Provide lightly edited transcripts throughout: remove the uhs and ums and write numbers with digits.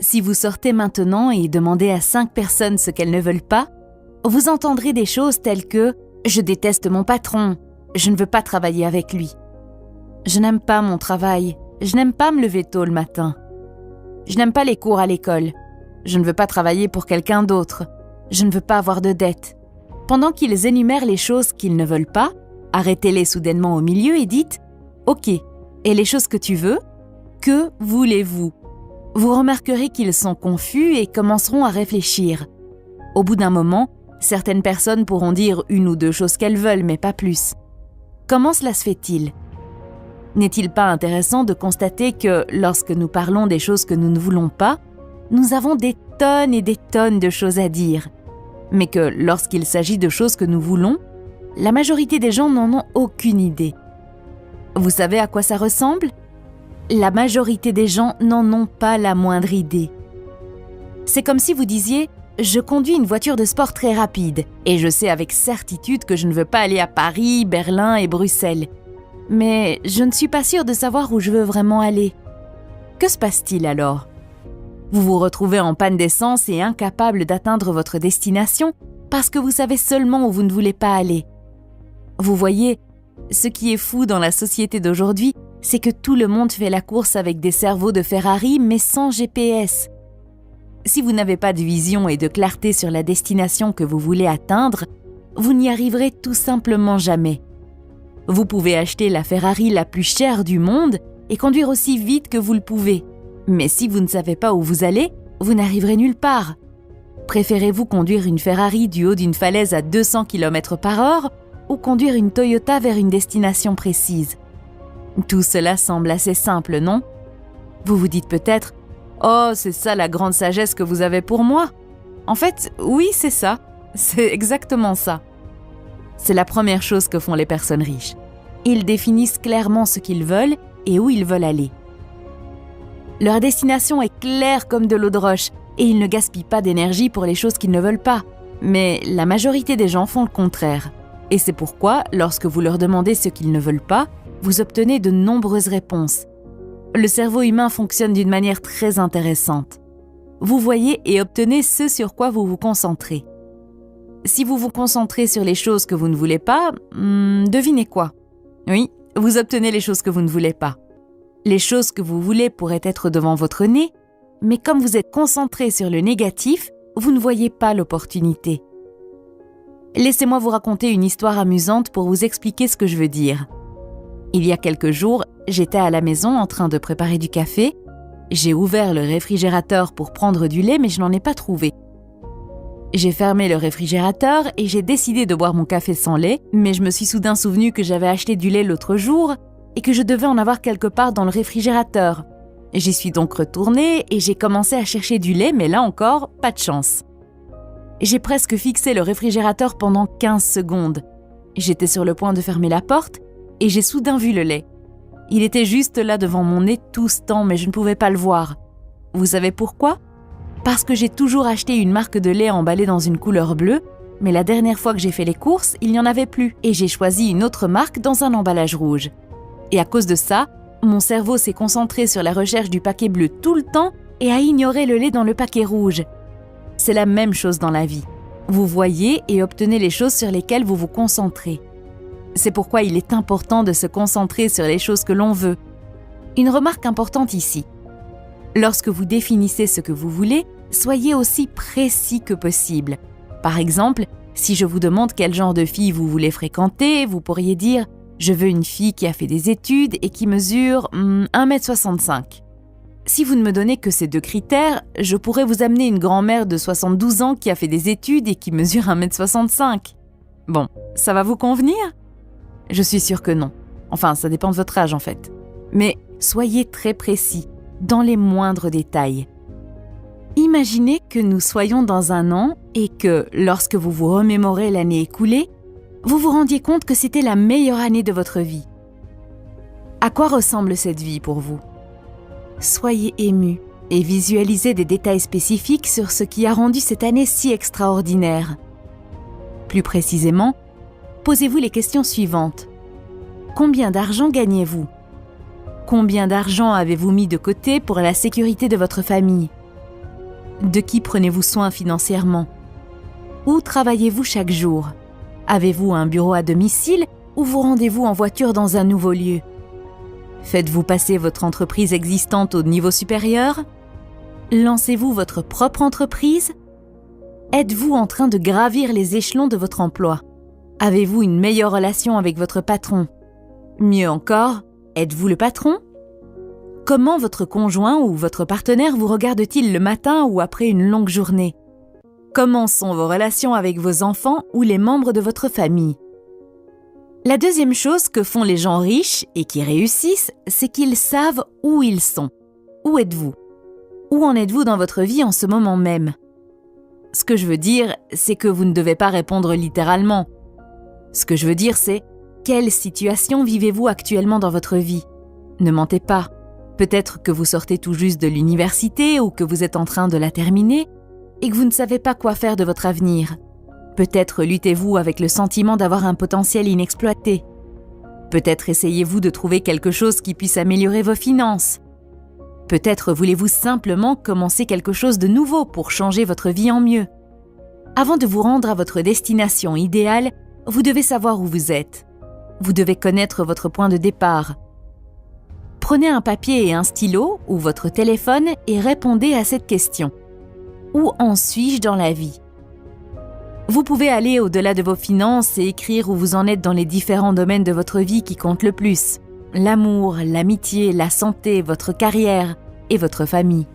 Si vous sortez maintenant et demandez à 5 personnes ce qu'elles ne veulent pas, vous entendrez des choses telles que « Je déteste mon patron, je ne veux pas travailler avec lui. Je n'aime pas mon travail, je n'aime pas me lever tôt le matin. Je n'aime pas les cours à l'école, je ne veux pas travailler pour quelqu'un d'autre, je ne veux pas avoir de dettes. » Pendant qu'ils énumèrent les choses qu'ils ne veulent pas, arrêtez-les soudainement au milieu et dites « Ok, et les choses que tu veux, que voulez-vous » Vous remarquerez qu'ils sont confus et commenceront à réfléchir. Au bout d'un moment, certaines personnes pourront dire 1 ou 2 choses qu'elles veulent, mais pas plus. Comment cela se fait-il ? N'est-il pas intéressant de constater que, lorsque nous parlons des choses que nous ne voulons pas, nous avons des tonnes et des tonnes de choses à dire, mais que, lorsqu'il s'agit de choses que nous voulons, la majorité des gens n'en ont aucune idée. Vous savez à quoi ça ressemble ? La majorité des gens n'en ont pas la moindre idée. C'est comme si vous disiez « Je conduis une voiture de sport très rapide et je sais avec certitude que je ne veux pas aller à Paris, Berlin et Bruxelles. Mais je ne suis pas sûre de savoir où je veux vraiment aller. » Que se passe-t-il alors ? Vous vous retrouvez en panne d'essence et incapable d'atteindre votre destination parce que vous savez seulement où vous ne voulez pas aller. Vous voyez, ce qui est fou dans la société d'aujourd'hui, c'est que tout le monde fait la course avec des cerveaux de Ferrari, mais sans GPS. Si vous n'avez pas de vision et de clarté sur la destination que vous voulez atteindre, vous n'y arriverez tout simplement jamais. Vous pouvez acheter la Ferrari la plus chère du monde et conduire aussi vite que vous le pouvez. Mais si vous ne savez pas où vous allez, vous n'arriverez nulle part. Préférez-vous conduire une Ferrari du haut d'une falaise à 200 km/h ou conduire une Toyota vers une destination précise ? Tout cela semble assez simple, non ? Vous vous dites peut-être « Oh, c'est ça la grande sagesse que vous avez pour moi ?» En fait, oui, c'est ça. C'est exactement ça. C'est la première chose que font les personnes riches. Ils définissent clairement ce qu'ils veulent et où ils veulent aller. Leur destination est claire comme de l'eau de roche et ils ne gaspillent pas d'énergie pour les choses qu'ils ne veulent pas. Mais la majorité des gens font le contraire. Et c'est pourquoi, lorsque vous leur demandez ce qu'ils ne veulent pas, vous obtenez de nombreuses réponses. Le cerveau humain fonctionne d'une manière très intéressante. Vous voyez et obtenez ce sur quoi vous vous concentrez. Si vous vous concentrez sur les choses que vous ne voulez pas, devinez quoi ? Oui, vous obtenez les choses que vous ne voulez pas. Les choses que vous voulez pourraient être devant votre nez, mais comme vous êtes concentré sur le négatif, vous ne voyez pas l'opportunité. Laissez-moi vous raconter une histoire amusante pour vous expliquer ce que je veux dire. Il y a quelques jours, j'étais à la maison en train de préparer du café. J'ai ouvert le réfrigérateur pour prendre du lait, mais je n'en ai pas trouvé. J'ai fermé le réfrigérateur et j'ai décidé de boire mon café sans lait, mais je me suis soudain souvenu que j'avais acheté du lait l'autre jour et que je devais en avoir quelque part dans le réfrigérateur. J'y suis donc retournée et j'ai commencé à chercher du lait, mais là encore, pas de chance. J'ai presque fixé le réfrigérateur pendant 15 secondes. J'étais sur le point de fermer la porte et j'ai soudain vu le lait. Il était juste là devant mon nez tout ce temps, mais je ne pouvais pas le voir. Vous savez pourquoi ? Parce que j'ai toujours acheté une marque de lait emballée dans une couleur bleue, mais la dernière fois que j'ai fait les courses, il n'y en avait plus et j'ai choisi une autre marque dans un emballage rouge. Et à cause de ça, mon cerveau s'est concentré sur la recherche du paquet bleu tout le temps et a ignoré le lait dans le paquet rouge. C'est la même chose dans la vie. Vous voyez et obtenez les choses sur lesquelles vous vous concentrez. C'est pourquoi il est important de se concentrer sur les choses que l'on veut. Une remarque importante ici. Lorsque vous définissez ce que vous voulez, soyez aussi précis que possible. Par exemple, si je vous demande quel genre de fille vous voulez fréquenter, vous pourriez dire « Je veux une fille qui a fait des études et qui mesure 1,65 m ». Si vous ne me donnez que ces 2 critères, je pourrais vous amener une grand-mère de 72 ans qui a fait des études et qui mesure 1,65 m. Bon, ça va vous convenir ? Je suis sûre que non. Enfin, ça dépend de votre âge en fait. Mais soyez très précis, dans les moindres détails. Imaginez que nous soyons dans un an et que, lorsque vous vous remémorez l'année écoulée, vous vous rendiez compte que c'était la meilleure année de votre vie. À quoi ressemble cette vie pour vous ? Soyez ému et visualisez des détails spécifiques sur ce qui a rendu cette année si extraordinaire. Plus précisément, posez-vous les questions suivantes. Combien d'argent gagnez-vous ? Combien d'argent avez-vous mis de côté pour la sécurité de votre famille ? De qui prenez-vous soin financièrement? Où travaillez-vous chaque jour? Avez-vous un bureau à domicile ou vous rendez-vous en voiture dans un nouveau lieu? Faites-vous passer votre entreprise existante au niveau supérieur? Lancez-vous votre propre entreprise? Êtes-vous en train de gravir les échelons de votre emploi? Avez-vous une meilleure relation avec votre patron? Mieux encore, êtes-vous le patron? Comment votre conjoint ou votre partenaire vous regarde-t-il le matin ou après une longue journée? Comment sont vos relations avec vos enfants ou les membres de votre famille? La deuxième chose que font les gens riches et qui réussissent, c'est qu'ils savent où ils sont. Où êtes-vous? Où en êtes-vous dans votre vie en ce moment même? Ce que je veux dire, c'est que vous ne devez pas répondre littéralement. Ce que je veux dire, c'est quelle situation vivez-vous actuellement dans votre vie? Ne mentez pas. Peut-être que vous sortez tout juste de l'université ou que vous êtes en train de la terminer et que vous ne savez pas quoi faire de votre avenir. Peut-être luttez-vous avec le sentiment d'avoir un potentiel inexploité. Peut-être essayez-vous de trouver quelque chose qui puisse améliorer vos finances. Peut-être voulez-vous simplement commencer quelque chose de nouveau pour changer votre vie en mieux. Avant de vous rendre à votre destination idéale, vous devez savoir où vous êtes. Vous devez connaître votre point de départ. Prenez un papier et un stylo ou votre téléphone et répondez à cette question. Où en suis-je dans la vie? Vous pouvez aller au-delà de vos finances et écrire où vous en êtes dans les différents domaines de votre vie qui comptent le plus. L'amour, l'amitié, la santé, votre carrière et votre famille.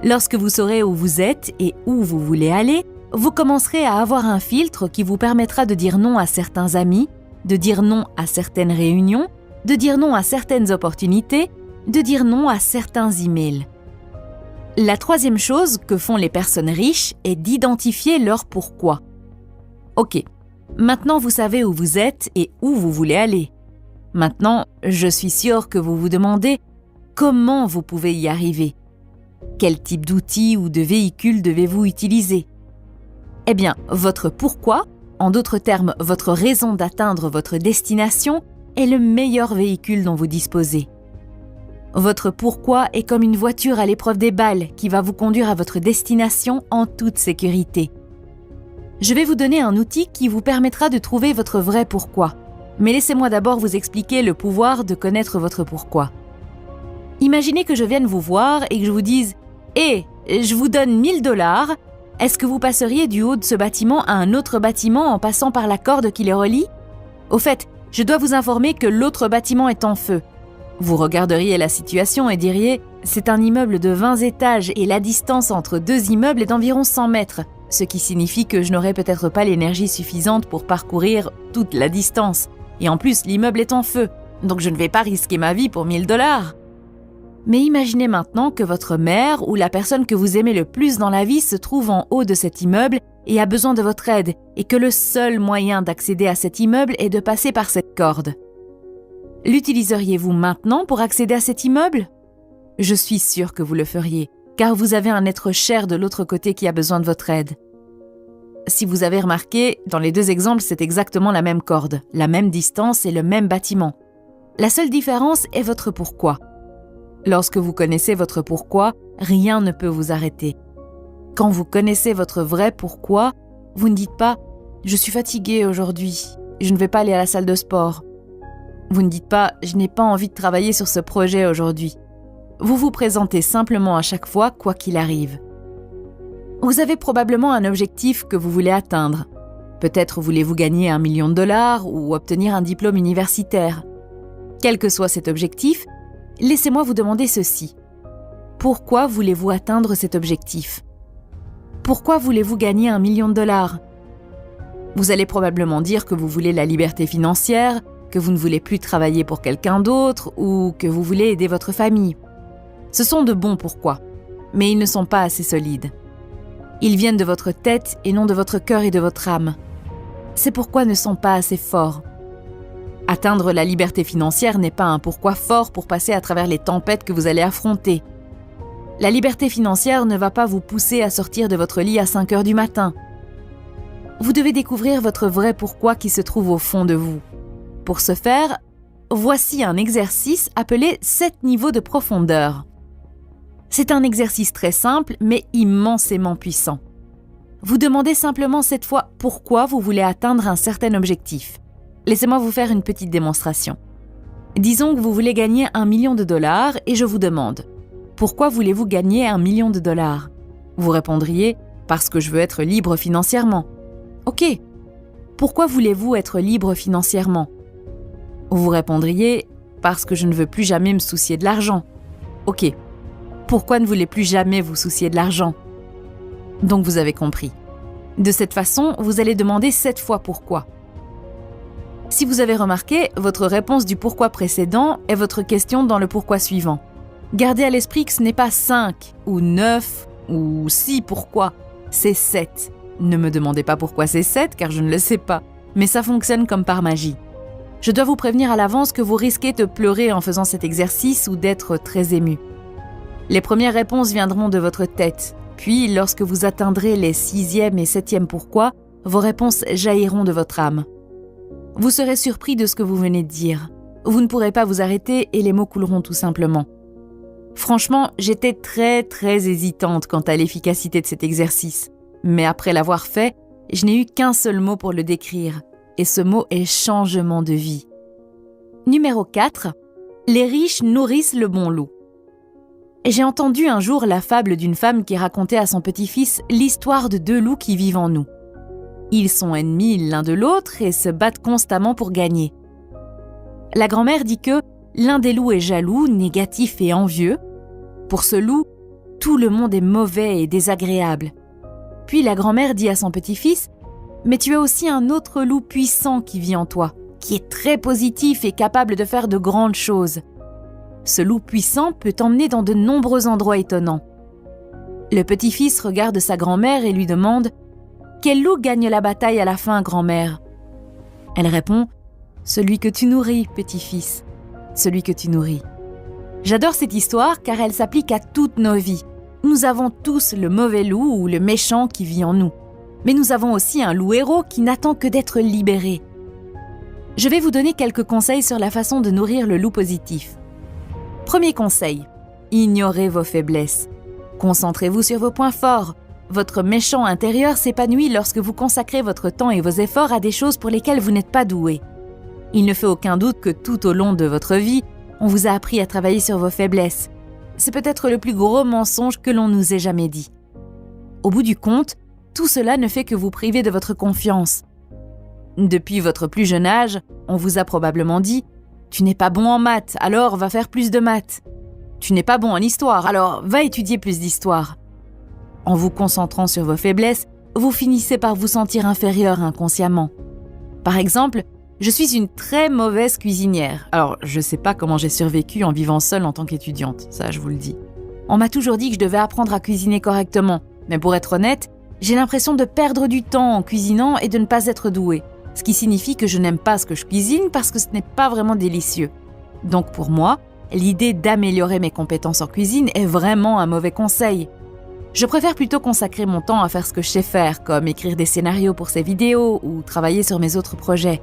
Lorsque vous saurez où vous êtes et où vous voulez aller, vous commencerez à avoir un filtre qui vous permettra de dire non à certains amis, de dire non à certaines réunions, de dire non à certaines opportunités, de dire non à certains emails. La troisième chose que font les personnes riches est d'identifier leur pourquoi. Ok, maintenant vous savez où vous êtes et où vous voulez aller. Maintenant, je suis sûre que vous vous demandez comment vous pouvez y arriver. Quel type d'outils ou de véhicules devez-vous utiliser? Eh bien, votre pourquoi, en d'autres termes, votre raison d'atteindre votre destination, est le meilleur véhicule dont vous disposez. Votre pourquoi est comme une voiture à l'épreuve des balles qui va vous conduire à votre destination en toute sécurité. Je vais vous donner un outil qui vous permettra de trouver votre vrai pourquoi. Mais laissez-moi d'abord vous expliquer le pouvoir de connaître votre pourquoi. Imaginez que je vienne vous voir et que je vous dise « Hé, je vous donne 1 000 $, est-ce que vous passeriez du haut de ce bâtiment à un autre bâtiment en passant par la corde qui les relie? Au fait, je dois vous informer que l'autre bâtiment est en feu. » Vous regarderiez la situation et diriez « C'est un immeuble de 20 étages et la distance entre 2 immeubles est d'environ 100 mètres, ce qui signifie que je n'aurai peut-être pas l'énergie suffisante pour parcourir toute la distance. Et en plus, l'immeuble est en feu, donc je ne vais pas risquer ma vie pour 1 000 $. » Mais imaginez maintenant que votre mère ou la personne que vous aimez le plus dans la vie se trouve en haut de cet immeuble et a besoin de votre aide, et que le seul moyen d'accéder à cet immeuble est de passer par cette corde. L'utiliseriez-vous maintenant pour accéder à cet immeuble? Je suis sûre que vous le feriez, car vous avez un être cher de l'autre côté qui a besoin de votre aide. Si vous avez remarqué, dans les deux exemples, c'est exactement la même corde, la même distance et le même bâtiment. La seule différence est votre pourquoi. Lorsque vous connaissez votre pourquoi, rien ne peut vous arrêter. Quand vous connaissez votre vrai pourquoi, vous ne dites pas « Je suis fatigué aujourd'hui, je ne vais pas aller à la salle de sport ». Vous ne dites pas « Je n'ai pas envie de travailler sur ce projet aujourd'hui ». Vous vous présentez simplement à chaque fois, quoi qu'il arrive. Vous avez probablement un objectif que vous voulez atteindre. Peut-être voulez-vous gagner 1 million de $ ou obtenir un diplôme universitaire. Quel que soit cet objectif, laissez-moi vous demander ceci. Pourquoi voulez-vous atteindre cet objectif? Pourquoi voulez-vous gagner 1 million de $? Vous allez probablement dire que vous voulez la liberté financière, que vous ne voulez plus travailler pour quelqu'un d'autre ou que vous voulez aider votre famille. Ce sont de bons pourquoi, mais ils ne sont pas assez solides. Ils viennent de votre tête et non de votre cœur et de votre âme. Ces pourquoi ne sont pas assez forts. Atteindre la liberté financière n'est pas un pourquoi fort pour passer à travers les tempêtes que vous allez affronter. La liberté financière ne va pas vous pousser à sortir de votre lit à 5 heures du matin. Vous devez découvrir votre vrai pourquoi qui se trouve au fond de vous. Pour ce faire, voici un exercice appelé 7 niveaux de profondeur. C'est un exercice très simple, mais immensément puissant. Vous demandez simplement cette fois pourquoi vous voulez atteindre un certain objectif. Laissez-moi vous faire une petite démonstration. Disons que vous voulez gagner $1 million et je vous demande « Pourquoi voulez-vous gagner $1 million ?» Vous répondriez « Parce que je veux être libre financièrement. » Ok. Pourquoi voulez-vous être libre financièrement? Vous répondriez « Parce que je ne veux plus jamais me soucier de l'argent. » Ok. Pourquoi ne voulez plus jamais vous soucier de l'argent? Donc vous avez compris. De cette façon, vous allez demander 7 fois pourquoi. Si vous avez remarqué, votre réponse du pourquoi précédent est votre question dans le pourquoi suivant. Gardez à l'esprit que ce n'est pas 5 ou 9 ou 6 pourquoi, c'est 7. Ne me demandez pas pourquoi c'est 7 car je ne le sais pas, mais ça fonctionne comme par magie. Je dois vous prévenir à l'avance que vous risquez de pleurer en faisant cet exercice ou d'être très ému. Les premières réponses viendront de votre tête, puis lorsque vous atteindrez les 6e et 7e pourquoi, vos réponses jailliront de votre âme. Vous serez surpris de ce que vous venez de dire. Vous ne pourrez pas vous arrêter et les mots couleront tout simplement. Franchement, j'étais très hésitante quant à l'efficacité de cet exercice. Mais après l'avoir fait, je n'ai eu qu'un seul mot pour le décrire. Et ce mot est changement de vie. Numéro 4. Les riches nourrissent le bon loup. J'ai entendu un jour la fable d'une femme qui racontait à son petit-fils l'histoire de 2 loups qui vivent en nous. Ils sont ennemis l'un de l'autre et se battent constamment pour gagner. La grand-mère dit que l'un des loups est jaloux, négatif et envieux. Pour ce loup, tout le monde est mauvais et désagréable. Puis la grand-mère dit à son petit-fils « Mais tu as aussi un autre loup puissant qui vit en toi, qui est très positif et capable de faire de grandes choses. Ce loup puissant peut t'emmener dans de nombreux endroits étonnants. » Le petit-fils regarde sa grand-mère et lui demande « Quel loup gagne la bataille à la fin, grand-mère ?» Elle répond « Celui que tu nourris, petit-fils, celui que tu nourris. » J'adore cette histoire car elle s'applique à toutes nos vies. Nous avons tous le mauvais loup ou le méchant qui vit en nous. Mais nous avons aussi un loup héros qui n'attend que d'être libéré. Je vais vous donner quelques conseils sur la façon de nourrir le loup positif. Premier conseil, ignorez vos faiblesses. Concentrez-vous sur vos points forts. Votre méchant intérieur s'épanouit lorsque vous consacrez votre temps et vos efforts à des choses pour lesquelles vous n'êtes pas doué. Il ne fait aucun doute que tout au long de votre vie, on vous a appris à travailler sur vos faiblesses. C'est peut-être le plus gros mensonge que l'on nous ait jamais dit. Au bout du compte, tout cela ne fait que vous priver de votre confiance. Depuis votre plus jeune âge, on vous a probablement dit « Tu n'es pas bon en maths, alors va faire plus de maths. Tu n'es pas bon en histoire, alors va étudier plus d'histoire. » En vous concentrant sur vos faiblesses, vous finissez par vous sentir inférieur inconsciemment. Par exemple, je suis une très mauvaise cuisinière. Alors, je ne sais pas comment j'ai survécu en vivant seule en tant qu'étudiante, ça je vous le dis. On m'a toujours dit que je devais apprendre à cuisiner correctement, mais pour être honnête, j'ai l'impression de perdre du temps en cuisinant et de ne pas être douée. Ce qui signifie que je n'aime pas ce que je cuisine parce que ce n'est pas vraiment délicieux. Donc pour moi, l'idée d'améliorer mes compétences en cuisine est vraiment un mauvais conseil. Je préfère plutôt consacrer mon temps à faire ce que je sais faire, comme écrire des scénarios pour ces vidéos ou travailler sur mes autres projets.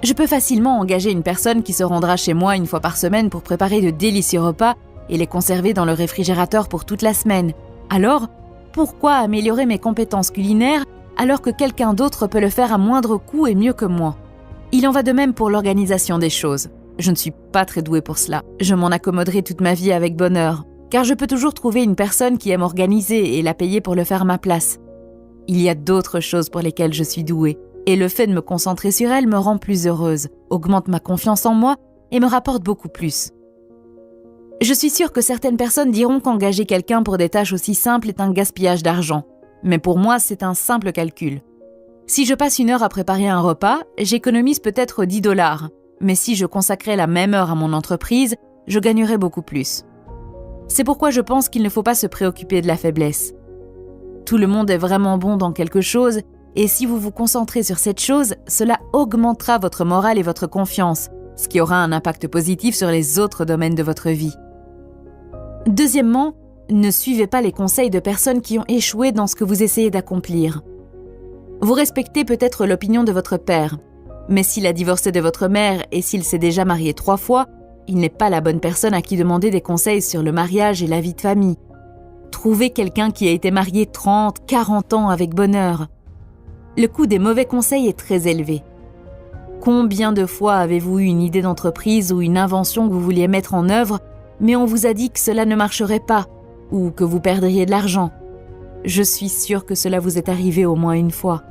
Je peux facilement engager une personne qui se rendra chez moi une fois par semaine pour préparer de délicieux repas et les conserver dans le réfrigérateur pour toute la semaine. Alors, pourquoi améliorer mes compétences culinaires alors que quelqu'un d'autre peut le faire à moindre coût et mieux que moi? Il en va de même pour l'organisation des choses. Je ne suis pas très douée pour cela. Je m'en accommoderai toute ma vie avec bonheur, car je peux toujours trouver une personne qui aime organiser et la payer pour le faire à ma place. Il y a d'autres choses pour lesquelles je suis douée, et le fait de me concentrer sur elles me rend plus heureuse, augmente ma confiance en moi et me rapporte beaucoup plus. Je suis sûre que certaines personnes diront qu'engager quelqu'un pour des tâches aussi simples est un gaspillage d'argent, mais pour moi, c'est un simple calcul. Si je passe 1 heure à préparer un repas, j'économise peut-être $10, mais si je consacrais la même heure à mon entreprise, je gagnerais beaucoup plus. C'est pourquoi je pense qu'il ne faut pas se préoccuper de la faiblesse. Tout le monde est vraiment bon dans quelque chose, et si vous vous concentrez sur cette chose, cela augmentera votre morale et votre confiance, ce qui aura un impact positif sur les autres domaines de votre vie. Deuxièmement, ne suivez pas les conseils de personnes qui ont échoué dans ce que vous essayez d'accomplir. Vous respectez peut-être l'opinion de votre père, mais s'il a divorcé de votre mère et s'il s'est déjà marié 3 fois, il n'est pas la bonne personne à qui demander des conseils sur le mariage et la vie de famille. Trouvez quelqu'un qui a été marié 30, 40 ans avec bonheur. Le coût des mauvais conseils est très élevé. Combien de fois avez-vous eu une idée d'entreprise ou une invention que vous vouliez mettre en œuvre, mais on vous a dit que cela ne marcherait pas ou que vous perdriez de l'argent? Je suis sûre que cela vous est arrivé au moins une fois.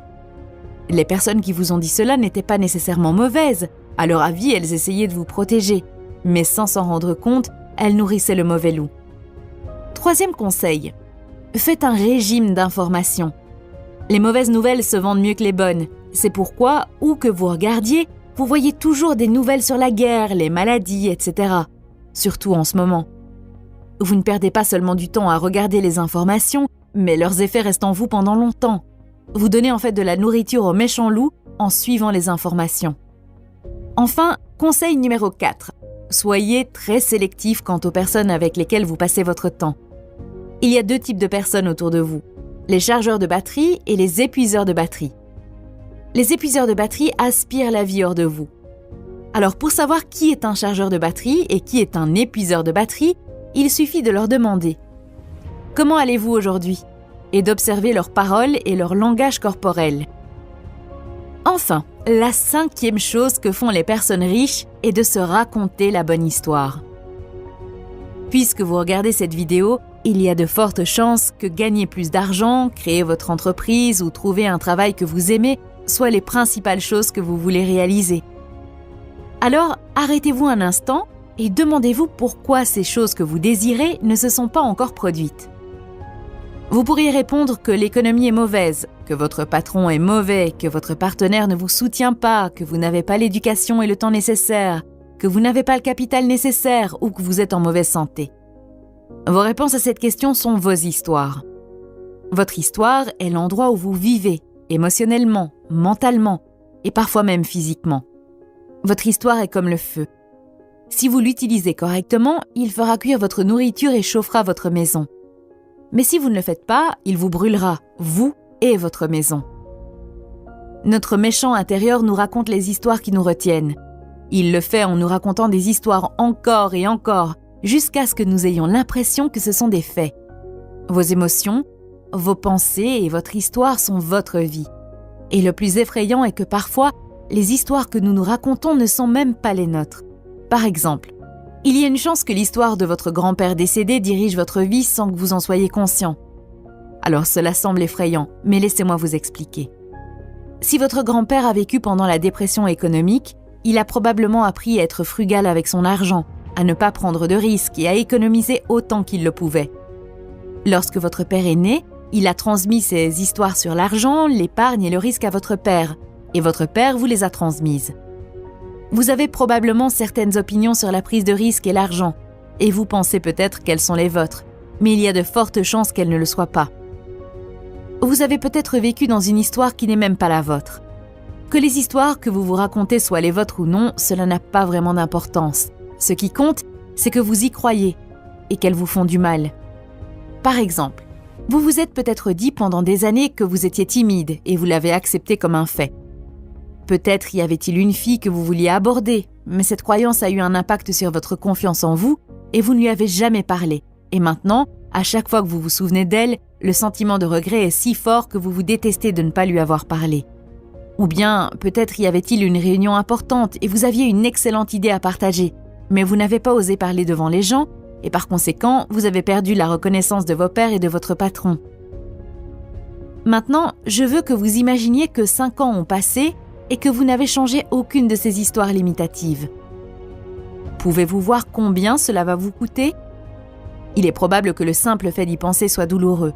Les personnes qui vous ont dit cela n'étaient pas nécessairement mauvaises. À leur avis, elles essayaient de vous protéger. Mais sans s'en rendre compte, elles nourrissaient le mauvais loup. Troisième conseil, faites un régime d'information. Les mauvaises nouvelles se vendent mieux que les bonnes. C'est pourquoi, où que vous regardiez, vous voyez toujours des nouvelles sur la guerre, les maladies, etc. Surtout en ce moment. Vous ne perdez pas seulement du temps à regarder les informations, mais leurs effets restent en vous pendant longtemps. Vous donnez en fait de la nourriture au méchant loup en suivant les informations. Enfin, conseil numéro 4. Soyez très sélectif quant aux personnes avec lesquelles vous passez votre temps. Il y a 2 types de personnes autour de vous, les chargeurs de batterie et les épuiseurs de batterie. Les épuiseurs de batterie aspirent la vie hors de vous. Alors pour savoir qui est un chargeur de batterie et qui est un épuiseur de batterie, il suffit de leur demander « Comment allez-vous aujourd'hui ?» et d'observer leurs paroles et leur langage corporel. Enfin, la 5e chose que font les personnes riches est de se raconter la bonne histoire. Puisque vous regardez cette vidéo, il y a de fortes chances que gagner plus d'argent, créer votre entreprise ou trouver un travail que vous aimez soient les principales choses que vous voulez réaliser. Alors, arrêtez-vous un instant et demandez-vous pourquoi ces choses que vous désirez ne se sont pas encore produites. Vous pourriez répondre que l'économie est mauvaise, que votre patron est mauvais, que votre partenaire ne vous soutient pas, que vous n'avez pas l'éducation et le temps nécessaires, que vous n'avez pas le capital nécessaire ou que vous êtes en mauvaise santé. Vos réponses à cette question sont vos histoires. Votre histoire est l'endroit où vous vivez, émotionnellement, mentalement et parfois même physiquement. Votre histoire est comme le feu. Si vous l'utilisez correctement, il fera cuire votre nourriture et chauffera votre maison. Mais si vous ne le faites pas, il vous brûlera, vous et votre maison. Notre méchant intérieur nous raconte les histoires qui nous retiennent. Il le fait en nous racontant des histoires encore et encore, jusqu'à ce que nous ayons l'impression que ce sont des faits. Vos émotions, vos pensées et votre histoire sont votre vie. Et le plus effrayant est que parfois, les histoires que nous nous racontons ne sont même pas les nôtres. Par exemple, il y a une chance que l'histoire de votre grand-père décédé dirige votre vie sans que vous en soyez conscient. Alors cela semble effrayant, mais laissez-moi vous expliquer. Si votre grand-père a vécu pendant la dépression économique, il a probablement appris à être frugal avec son argent, à ne pas prendre de risques et à économiser autant qu'il le pouvait. Lorsque votre père est né, il a transmis ses histoires sur l'argent, l'épargne et le risque à votre père, et votre père vous les a transmises. Vous avez probablement certaines opinions sur la prise de risque et l'argent, et vous pensez peut-être qu'elles sont les vôtres, mais il y a de fortes chances qu'elles ne le soient pas. Vous avez peut-être vécu dans une histoire qui n'est même pas la vôtre. Que les histoires que vous vous racontez soient les vôtres ou non, cela n'a pas vraiment d'importance. Ce qui compte, c'est que vous y croyez et qu'elles vous font du mal. Par exemple, vous vous êtes peut-être dit pendant des années que vous étiez timide et vous l'avez accepté comme un fait. Peut-être y avait-il une fille que vous vouliez aborder, mais cette croyance a eu un impact sur votre confiance en vous et vous ne lui avez jamais parlé. Et maintenant, à chaque fois que vous vous souvenez d'elle, le sentiment de regret est si fort que vous vous détestez de ne pas lui avoir parlé. Ou bien, peut-être y avait-il une réunion importante et vous aviez une excellente idée à partager, mais vous n'avez pas osé parler devant les gens et par conséquent, vous avez perdu la reconnaissance de vos pairs et de votre patron. Maintenant, je veux que vous imaginiez que 5 ans ont passé et que vous n'avez changé aucune de ces histoires limitatives. Pouvez-vous voir combien cela va vous coûter ? Il est probable que le simple fait d'y penser soit douloureux.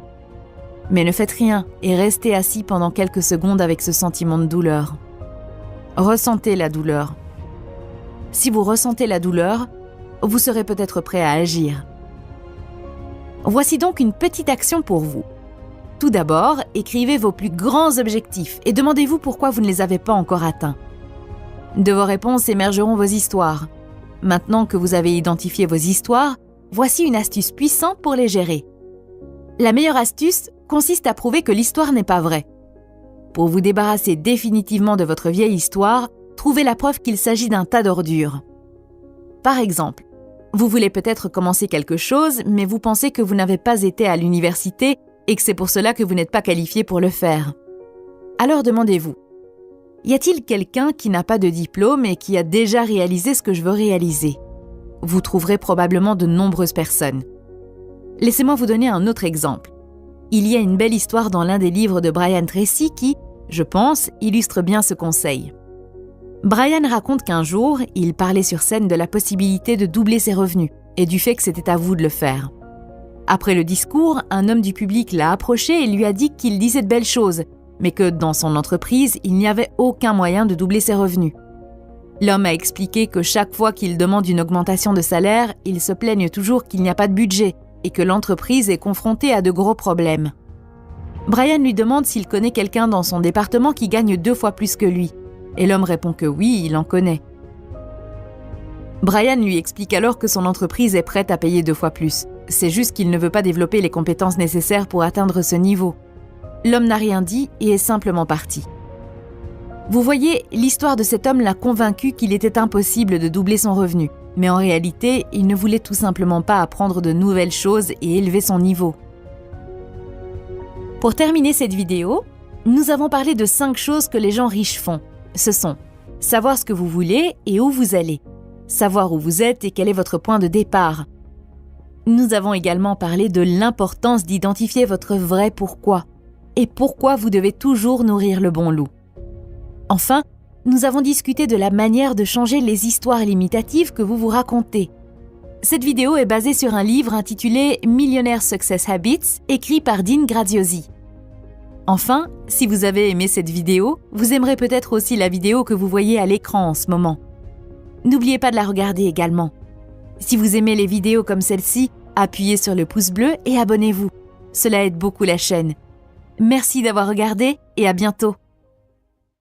Mais ne faites rien et restez assis pendant quelques secondes avec ce sentiment de douleur. Ressentez la douleur. Si vous ressentez la douleur, vous serez peut-être prêt à agir. Voici donc une petite action pour vous. Tout d'abord, écrivez vos plus grands objectifs et demandez-vous pourquoi vous ne les avez pas encore atteints. De vos réponses émergeront vos histoires. Maintenant que vous avez identifié vos histoires, voici une astuce puissante pour les gérer. La meilleure astuce consiste à prouver que l'histoire n'est pas vraie. Pour vous débarrasser définitivement de votre vieille histoire, trouvez la preuve qu'il s'agit d'un tas d'ordures. Par exemple, vous voulez peut-être commencer quelque chose, mais vous pensez que vous n'avez pas été à l'université et que c'est pour cela que vous n'êtes pas qualifié pour le faire. Alors demandez-vous, y a-t-il quelqu'un qui n'a pas de diplôme et qui a déjà réalisé ce que je veux réaliser? Vous trouverez probablement de nombreuses personnes. Laissez-moi vous donner un autre exemple. Il y a une belle histoire dans l'un des livres de Brian Tracy qui, je pense, illustre bien ce conseil. Brian raconte qu'un jour, il parlait sur scène de la possibilité de doubler ses revenus et du fait que c'était à vous de le faire. Après le discours, un homme du public l'a approché et lui a dit qu'il disait de belles choses, mais que dans son entreprise, il n'y avait aucun moyen de doubler ses revenus. L'homme a expliqué que chaque fois qu'il demande une augmentation de salaire, il se plaigne toujours qu'il n'y a pas de budget et que l'entreprise est confrontée à de gros problèmes. Brian lui demande s'il connaît quelqu'un dans son département qui gagne 2 fois plus que lui. Et l'homme répond que oui, il en connaît. Brian lui explique alors que son entreprise est prête à payer 2 fois plus. C'est juste qu'il ne veut pas développer les compétences nécessaires pour atteindre ce niveau. L'homme n'a rien dit et est simplement parti. Vous voyez, l'histoire de cet homme l'a convaincu qu'il était impossible de doubler son revenu. Mais en réalité, il ne voulait tout simplement pas apprendre de nouvelles choses et élever son niveau. Pour terminer cette vidéo, nous avons parlé de 5 choses que les gens riches font. Ce sont savoir ce que vous voulez et où vous allez, savoir où vous êtes et quel est votre point de départ. Nous avons également parlé de l'importance d'identifier votre vrai pourquoi et pourquoi vous devez toujours nourrir le bon loup. Enfin, nous avons discuté de la manière de changer les histoires limitatives que vous vous racontez. Cette vidéo est basée sur un livre intitulé « Millionaire Success Habits » écrit par Dean Graziosi. Enfin, si vous avez aimé cette vidéo, vous aimerez peut-être aussi la vidéo que vous voyez à l'écran en ce moment. N'oubliez pas de la regarder également. Si vous aimez les vidéos comme celle-ci, appuyez sur le pouce bleu et abonnez-vous. Cela aide beaucoup la chaîne. Merci d'avoir regardé et à bientôt.